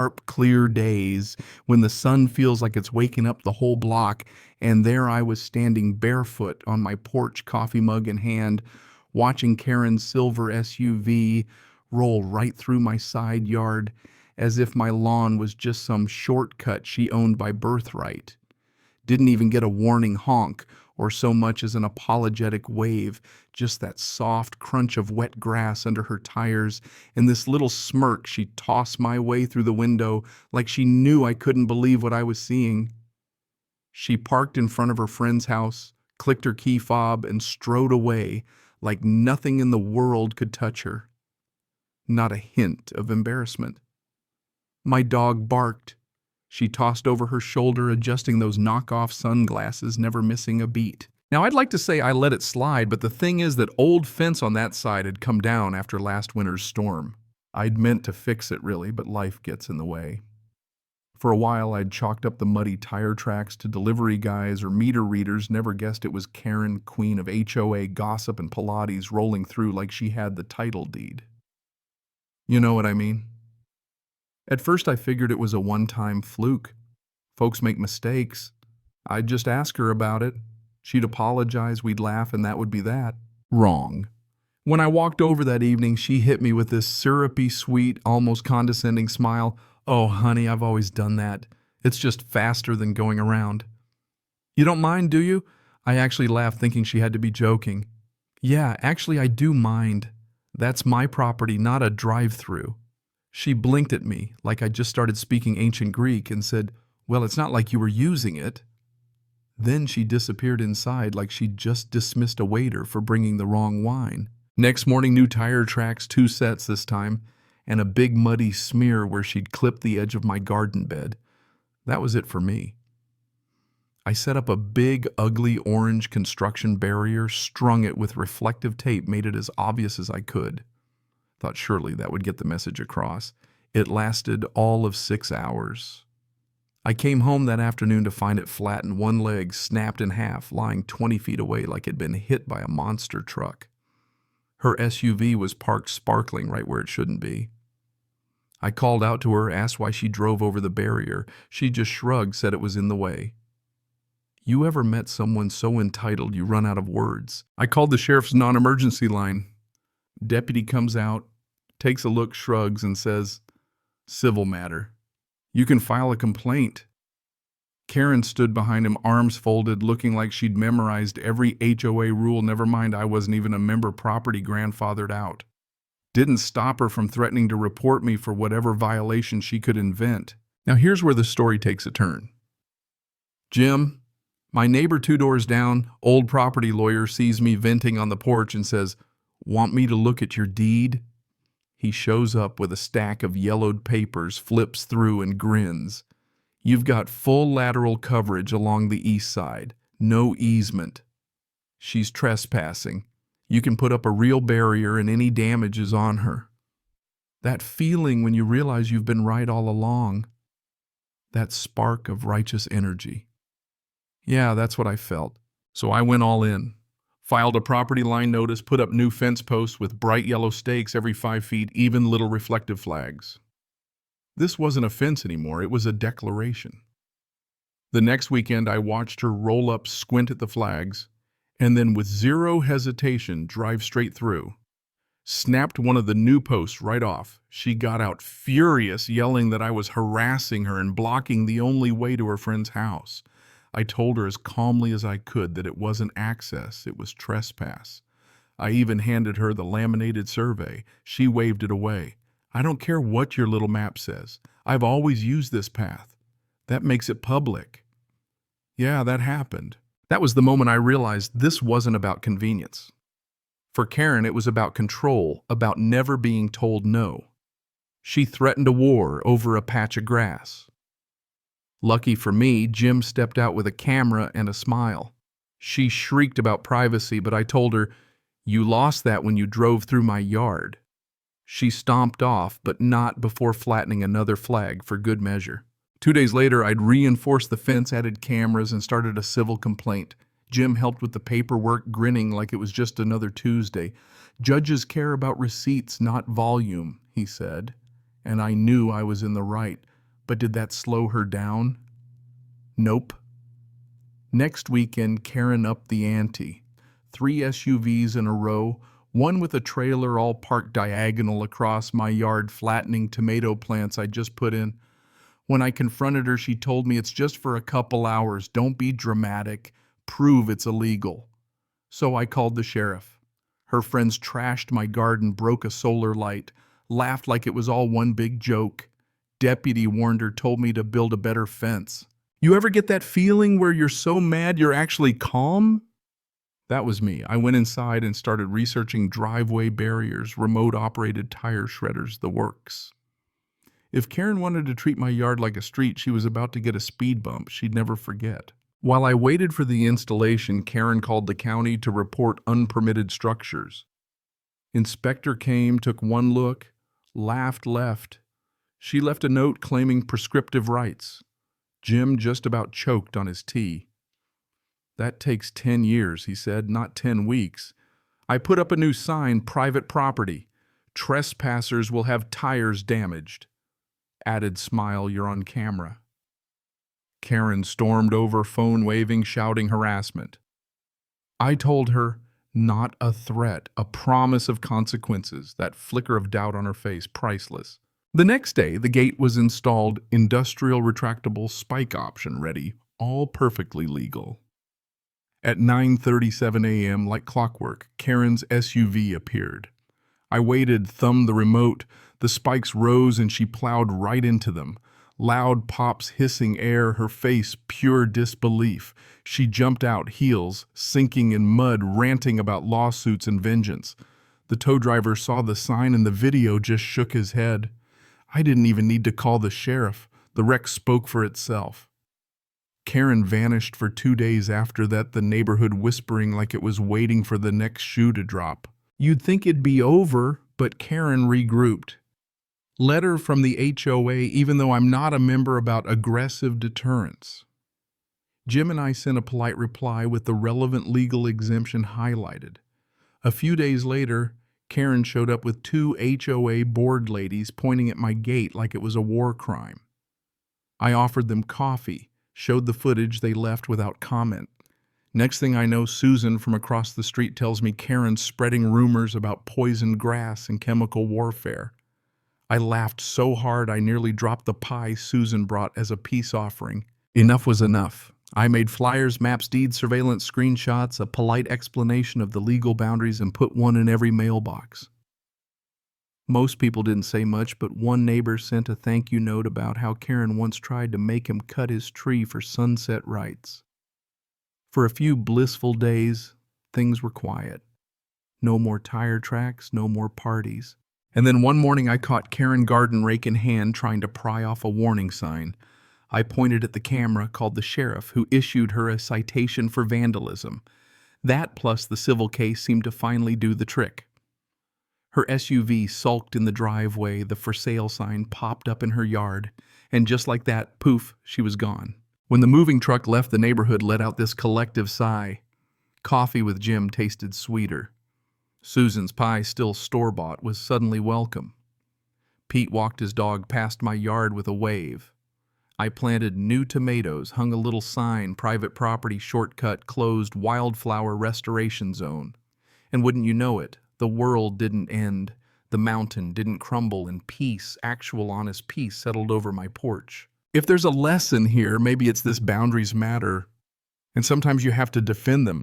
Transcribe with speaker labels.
Speaker 1: sharp, clear days when the sun feels like it's waking up the whole block, and there I was standing barefoot on my porch, coffee mug in hand, watching Karen's silver SUV roll right through my side yard as if my lawn was just some shortcut she owned by birthright. Didn't even get a warning honk or so much as an apologetic wave, just that soft crunch of wet grass under her tires and this little smirk she tossed my way through the window like she knew I couldn't believe what I was seeing. She parked in front of her friend's house, clicked her key fob, and strode away like nothing in the world could touch her. Not a hint of embarrassment. My dog barked. She tossed over her shoulder, adjusting those knockoff sunglasses, never missing a beat. Now, I'd like to say I let it slide, but the thing is that old fence on that side had come down after last winter's storm. I'd meant to fix it, really, but life gets in the way. For a while, I'd chalked up the muddy tire tracks to delivery guys or meter readers, never guessed it was Karen, queen of HOA gossip and Pilates, rolling through like she had the title deed. You know what I mean? At first I figured it was a one-time fluke. Folks make mistakes. I'd just ask her about it. She'd apologize, we'd laugh, and that would be that. Wrong. When I walked over that evening, she hit me with this syrupy, sweet, almost condescending smile. "Oh, honey, I've always done that. It's just faster than going around." "You don't mind, do you?" I actually laughed, thinking she had to be joking. "Yeah, actually I do mind. That's my property, not a drive-through." She blinked at me like I just started speaking ancient Greek and said, "Well, it's not like you were using it." Then she disappeared inside like she'd just dismissed a waiter for bringing the wrong wine. Next morning, new tire tracks, 2 sets this time, and a big muddy smear where she'd clipped the edge of my garden bed. That was it for me. I set up a big, ugly orange construction barrier, strung it with reflective tape, made it as obvious as I could. Thought surely that would get the message across. It lasted all of 6 hours. I came home that afternoon to find it flat and one leg snapped in half, lying 20 feet away like it'd been hit by a monster truck. Her SUV was parked sparkling right where it shouldn't be. I called out to her, asked why she drove over the barrier. She just shrugged, said it was in the way. You ever met someone so entitled you run out of words? I called the sheriff's non-emergency line. Deputy comes out, takes a look, shrugs, and says, "Civil matter. You can file a complaint." Karen stood behind him, arms folded, looking like she'd memorized every HOA rule. Never mind, I wasn't even a member property grandfathered out. Didn't stop her from threatening to report me for whatever violation she could invent. Now here's where the story takes a turn. Jim, my neighbor 2 doors down, old property lawyer, sees me venting on the porch and says, "Want me to look at your deed?" He shows up with a stack of yellowed papers, flips through, and grins. "You've got full lateral coverage along the east side. No easement. She's trespassing. You can put up a real barrier and any damage is on her." That feeling when you realize you've been right all along. That spark of righteous energy. Yeah, that's what I felt. So I went all in. Filed a property line notice, put up new fence posts with bright yellow stakes every 5 feet, even little reflective flags. This wasn't a fence anymore, it was a declaration. The next weekend I watched her roll up, squint at the flags, and then with zero hesitation drive straight through. Snapped one of the new posts right off. She got out furious, yelling that I was harassing her and blocking the only way to her friend's house. I told her as calmly as I could that it wasn't access, it was trespass. I even handed her the laminated survey. She waved it away. "I don't care what your little map says. I've always used this path. That makes it public." Yeah, that happened. That was the moment I realized this wasn't about convenience. For Karen, it was about control, about never being told no. She threatened a war over a patch of grass. Lucky for me, Jim stepped out with a camera and a smile. She shrieked about privacy, but I told her, "You lost that when you drove through my yard." She stomped off, but not before flattening another flag for good measure. 2 days later, I'd reinforced the fence, added cameras, and started a civil complaint. Jim helped with the paperwork, grinning like it was just another Tuesday. "Judges care about receipts, not volume," he said. And I knew I was in the right. But did that slow her down? Nope. Next weekend, Karen upped the ante. 3 SUVs in a row, one with a trailer all parked diagonal across my yard, flattening tomato plants I just put in. When I confronted her, she told me it's just for a couple hours. Don't be dramatic. Prove it's illegal. So I called the sheriff. Her friends trashed my garden, broke a solar light, laughed like it was all one big joke. Deputy warned her, told me to build a better fence. You ever get that feeling where you're so mad you're actually calm? That was me. I went inside and started researching driveway barriers, remote-operated tire shredders, the works. If Karen wanted to treat my yard like a street, she was about to get a speed bump she'd never forget. While I waited for the installation, Karen called the county to report unpermitted structures. Inspector came, took one look, laughed, left. She left a note claiming prescriptive rights. Jim just about choked on his tea. That takes 10 years, he said, not 10 weeks. I put up a new sign, private property. Trespassers will have tires damaged. Added smile, you're on camera. Karen stormed over, phone waving, shouting harassment. I told her, not a threat, a promise of consequences, that flicker of doubt on her face, priceless. The next day, the gate was installed, industrial retractable spike option ready, all perfectly legal. At 9:37 a.m., like clockwork, Karen's SUV appeared. I waited, thumbed the remote. The spikes rose and she plowed right into them. Loud pops, hissing air, her face pure disbelief. She jumped out, heels sinking in mud, ranting about lawsuits and vengeance. The tow driver saw the sign and the video, just shook his head. I didn't even need to call the sheriff. The wreck spoke for itself. Karen vanished for 2 days after that, the neighborhood whispering like it was waiting for the next shoe to drop. You'd think it'd be over, but Karen regrouped. Letter from the HOA, even though I'm not a member, about aggressive deterrence. Jim and I sent a polite reply with the relevant legal exemption highlighted. A few days later, Karen showed up with 2 HOA board ladies pointing at my gate like it was a war crime. I offered them coffee, showed the footage, they left without comment. Next thing I know, Susan from across the street tells me Karen's spreading rumors about poisoned grass and chemical warfare. I laughed so hard I nearly dropped the pie Susan brought as a peace offering. Enough was enough. I made flyers, maps, deeds, surveillance, screenshots, a polite explanation of the legal boundaries, and put one in every mailbox. Most people didn't say much, but one neighbor sent a thank you note about how Karen once tried to make him cut his tree for sunset rights. For a few blissful days, things were quiet. No more tire tracks, no more parties. And then one morning I caught Karen, garden rake in hand, trying to pry off a warning sign. I pointed at the camera, called the sheriff, who issued her a citation for vandalism. That plus the civil case seemed to finally do the trick. Her SUV sulked in the driveway, the for sale sign popped up in her yard, and just like that, poof, she was gone. When the moving truck left, the neighborhood let out this collective sigh. Coffee with Jim tasted sweeter. Susan's pie, still store-bought, was suddenly welcome. Pete walked his dog past my yard with a wave. I planted new tomatoes, hung a little sign, private property shortcut closed, wildflower restoration zone. And wouldn't you know it, the world didn't end. The mountain didn't crumble, and peace, actual honest peace, settled over my porch. If there's a lesson here, maybe it's this: boundaries matter, and sometimes you have to defend them.